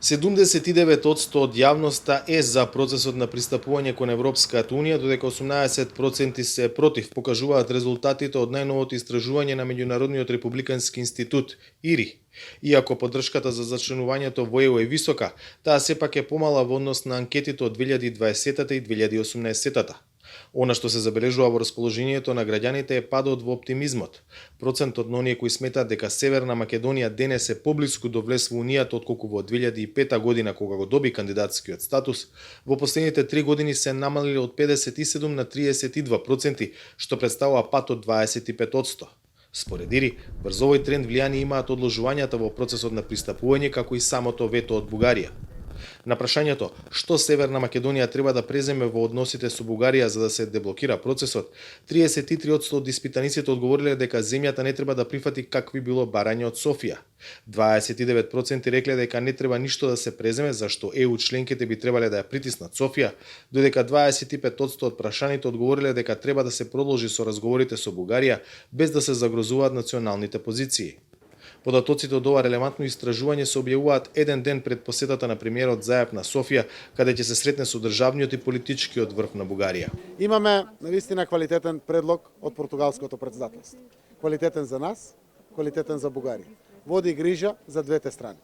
79% од јавноста е за процесот на пристапување кон Европската Унија, додека 18% се против, покажуваат резултатите од најновото истражување на Меѓународниот републикански институт, ИРИ. Иако поддршката за зачленувањето во ЕУ е висока, таа сепак е помала во однос на анкетите од 2020 и 2018. Она што се забележува во расположението на граѓаните е падот во оптимизмот. Процентот на оние кои сметаат дека Северна Македонија денес е поблиску до влез во Унијата отколку во 2005 година кога го доби кандидатскиот статус, во последните 3 години се намалиле од 57 на 32%, што представува пат од 25%. Според ИРИ, врз овој тренд влијание имаат одложувањата во процесот на пристапување, како и самото вето од Бугарија. На прашањето што Северна Македонија треба да преземе во односите со Бугарија за да се деблокира процесот, 33% од испитаниците одговориле дека земјата не треба да прифати какви било барања од Софија. 29% рекле дека не треба ништо да се преземе зашто ЕУ членките би требале да ја притиснат Софија, додека 25% од прашаните одговориле дека треба да се продолжи со разговорите со Бугарија без да се загрозуваат националните позиции. Податоците од ова релевантно истражување се објавуваат еден ден пред посетата на премиерот Заев на Софија, каде ќе се сретне со државниот и политичкиот врв на Бугарија. Имаме навистина квалитетен предлог од португалското претседателство. Квалитетен за нас, квалитетен за Бугарија. Води грижа за двете страни.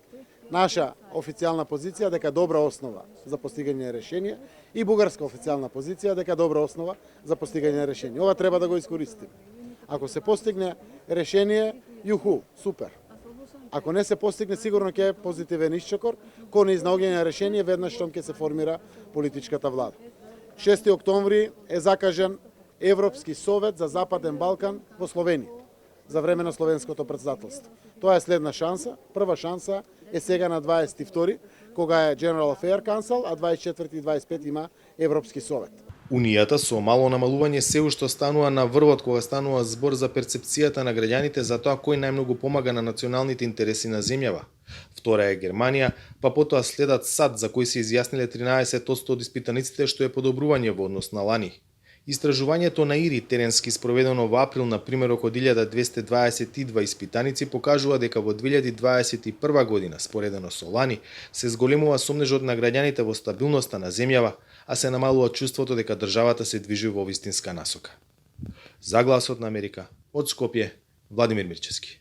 Наша официјална позиција дека добра основа за постигање решение и бугарска официјална позиција дека добра основа за постигање решение. Ова треба да го искористиме. Ако се постигне решение, јуху, супер. Ако не се постигне, сигурно ќе е позитивен исчекор кон изнаоѓање решение веднаш штом ќе се формира политичката влада. 6 октомври е закажан Европски совет за Западен Балкан во Словенија за време на словенското претседателство. Тоа е следна шанса. Прва шанса е сега на 22 кога е General Affair Council, а 24 и 25 има Европски совет. Унијата со мало намалување се уште останува на врвот кога станува збор за перцепцијата на граѓаните за тоа кој најмногу помага на националните интереси на земјава. Втора е Германија, па потоа следат САД за кој се изјасниле 13% од испитаниците што е подобрување во однос на лани. Истражувањето на ИРИ теренски спроведено во април на примерок од 1222 испитаници покажува дека во 2021 година, споредено со лани, се зголемува сомнежот на граѓаните во стабилноста на земјава, а се намалува чувството дека државата се движи во вистинска насока. За Гласот на Америка, од Скопје, Владимир Мирчевски.